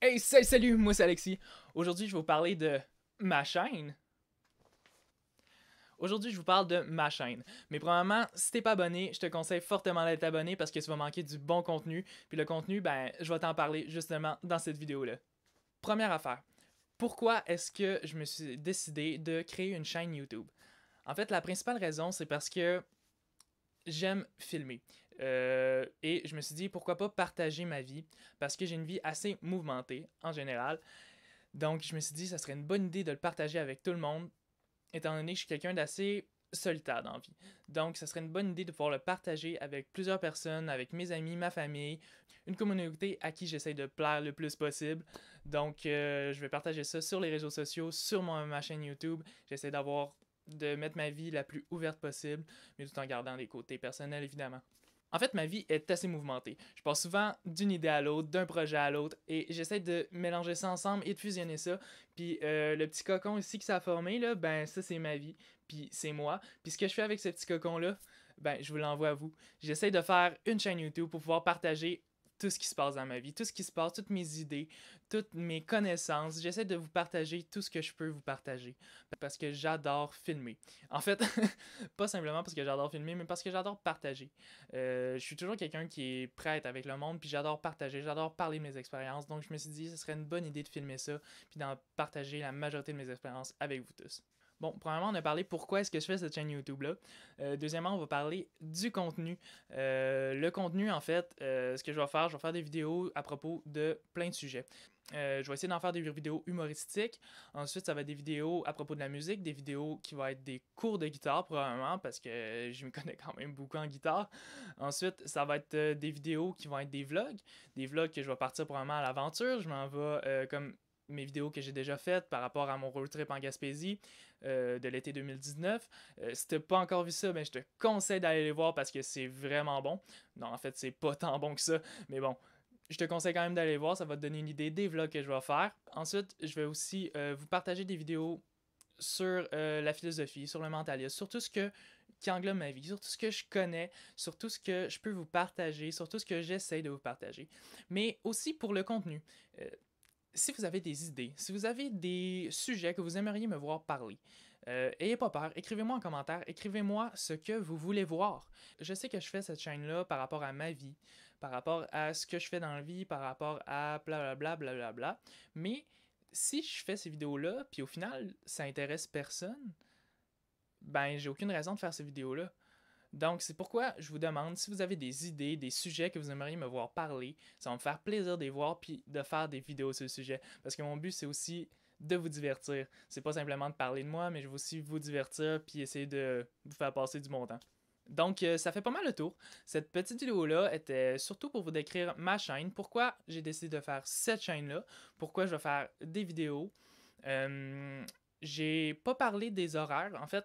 Hey, salut, moi c'est Alexis. Aujourd'hui, je vais vous parler de ma chaîne. Aujourd'hui, je vous parle de ma chaîne. Mais premièrement, si t'es pas abonné, je te conseille fortement d'être abonné parce que tu vas manquer du bon contenu. Puis le contenu, ben, je vais t'en parler justement dans cette vidéo-là. Première affaire. Pourquoi est-ce que je me suis décidé de créer une chaîne YouTube? En fait, la principale raison, c'est parce que j'aime filmer. Et je me suis dit, pourquoi pas partager ma vie? Parce que j'ai une vie assez mouvementée en général. Donc, je me suis dit, ça serait une bonne idée de le partager avec tout le monde, étant donné que je suis quelqu'un d'assez solitaire dans la vie. Donc, ça serait une bonne idée de pouvoir le partager avec plusieurs personnes, avec mes amis, ma famille, une communauté à qui j'essaie de plaire le plus possible. Donc, je vais partager ça sur les réseaux sociaux, sur ma chaîne YouTube. J'essaie de mettre ma vie la plus ouverte possible, mais tout en gardant des côtés personnels, évidemment. En fait, ma vie est assez mouvementée. Je passe souvent d'une idée à l'autre, d'un projet à l'autre, et j'essaie de mélanger ça ensemble et de fusionner ça. Puis le petit cocon ici que ça a formé, là, ben ça c'est ma vie, puis c'est moi. Puis ce que je fais avec ce petit cocon-là, ben je vous l'envoie à vous. J'essaie de faire une chaîne YouTube pour pouvoir partager tout ce qui se passe dans ma vie, tout ce qui se passe, toutes mes idées, toutes mes connaissances. J'essaie de vous partager tout ce que je peux vous partager. Parce que j'adore filmer. En fait, pas simplement parce que j'adore filmer, mais parce que j'adore partager. Je suis toujours quelqu'un qui est prêt à être avec le monde, puis j'adore partager, j'adore parler de mes expériences. Donc je me suis dit, ce serait une bonne idée de filmer ça, puis d'en partager la majorité de mes expériences avec vous tous. Bon, premièrement, on a parlé pourquoi est-ce que je fais cette chaîne YouTube-là. Deuxièmement, on va parler du contenu. Le contenu, en fait, ce que je vais faire des vidéos à propos de plein de sujets. Je vais essayer d'en faire des vidéos humoristiques. Ensuite, ça va être des vidéos à propos de la musique, des vidéos qui vont être des cours de guitare probablement parce que je me connais quand même beaucoup en guitare. Ensuite, ça va être des vidéos qui vont être des vlogs que je vais partir probablement à l'aventure. Je m'en vais comme mes vidéos que j'ai déjà faites par rapport à mon road trip en Gaspésie de l'été 2019. Si t'as pas encore vu ça, ben, je te conseille d'aller les voir parce que c'est vraiment bon. Non, en fait, c'est pas tant bon que ça, mais bon, je te conseille quand même d'aller voir, ça va te donner une idée des vlogs que je vais faire. Ensuite, je vais aussi vous partager des vidéos sur la philosophie, sur le mentalisme, sur tout ce qui englobe ma vie, sur tout ce que je connais, sur tout ce que je peux vous partager, sur tout ce que j'essaie de vous partager. Mais aussi pour le contenu. Si vous avez des idées, si vous avez des sujets que vous aimeriez me voir parler, ayez pas peur, écrivez-moi en commentaire, écrivez-moi ce que vous voulez voir. Je sais que je fais cette chaîne-là par rapport à ma vie, par rapport à ce que je fais dans la vie, par rapport à blablabla, blablabla, mais si je fais ces vidéos-là, puis au final, ça intéresse personne, ben j'ai aucune raison de faire ces vidéos-là. Donc, c'est pourquoi je vous demande si vous avez des idées, des sujets que vous aimeriez me voir parler. Ça va me faire plaisir de les voir puis de faire des vidéos sur le sujet. Parce que mon but, c'est aussi de vous divertir. C'est pas simplement de parler de moi, mais je veux aussi vous divertir puis essayer de vous faire passer du bon temps. Donc, ça fait pas mal le tour. Cette petite vidéo-là était surtout pour vous décrire ma chaîne, pourquoi j'ai décidé de faire cette chaîne-là, pourquoi je vais faire des vidéos. Euh, j'ai pas parlé des horaires. En fait,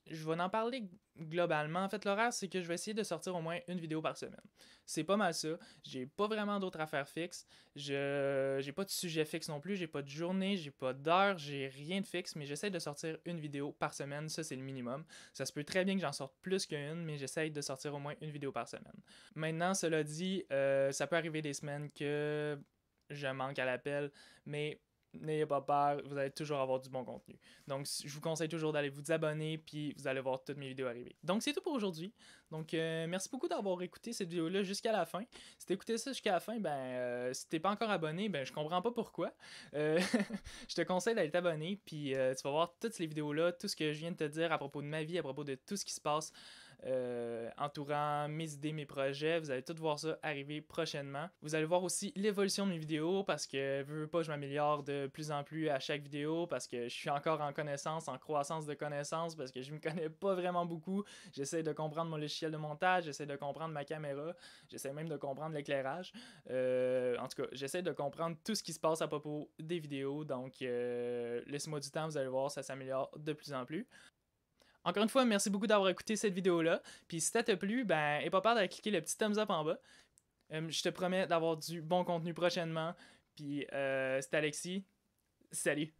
je vais en parler globalement. En fait, l'horaire, c'est que je vais essayer de sortir au moins une vidéo par semaine. C'est pas mal ça. J'ai pas vraiment d'autres affaires fixes. J'ai pas de sujet fixe non plus. J'ai pas de journée, j'ai pas d'heure, j'ai rien de fixe, mais j'essaie de sortir une vidéo par semaine. Ça, c'est le minimum. Ça se peut très bien que j'en sorte plus qu'une, mais j'essaie de sortir au moins une vidéo par semaine. Maintenant, cela dit, ça peut arriver des semaines que je manque à l'appel, mais n'ayez pas peur, vous allez toujours avoir du bon contenu. Donc, je vous conseille toujours d'aller vous abonner, puis vous allez voir toutes mes vidéos arriver. Donc, c'est tout pour aujourd'hui. Donc, merci beaucoup d'avoir écouté cette vidéo-là jusqu'à la fin. Si t'as écouté ça jusqu'à la fin, ben, si t'es pas encore abonné, ben, je comprends pas pourquoi. Euh, je te conseille d'aller t'abonner, puis tu vas voir toutes les vidéos-là, tout ce que je viens de te dire à propos de ma vie, à propos de tout ce qui se passe entourant mes idées, mes projets. Vous allez tout voir ça arriver prochainement. Vous allez voir aussi l'évolution de mes vidéos parce que, veux pas, je m'améliore de plus en plus à chaque vidéo parce que je suis encore en connaissance, en croissance de connaissances parce que je me connais pas vraiment beaucoup. J'essaie de comprendre mon logiciel de montage, j'essaie de comprendre ma caméra, j'essaie même de comprendre l'éclairage. En tout cas, j'essaie de comprendre tout ce qui se passe à propos des vidéos. Donc, laissez-moi du temps, vous allez voir, ça s'améliore de plus en plus. Encore une fois, merci beaucoup d'avoir écouté cette vidéo-là. Puis si ça t'a plu, ben, n'aie pas peur de cliquer le petit thumbs up en bas. Je te promets d'avoir du bon contenu prochainement. Puis c'était Alexis. Salut!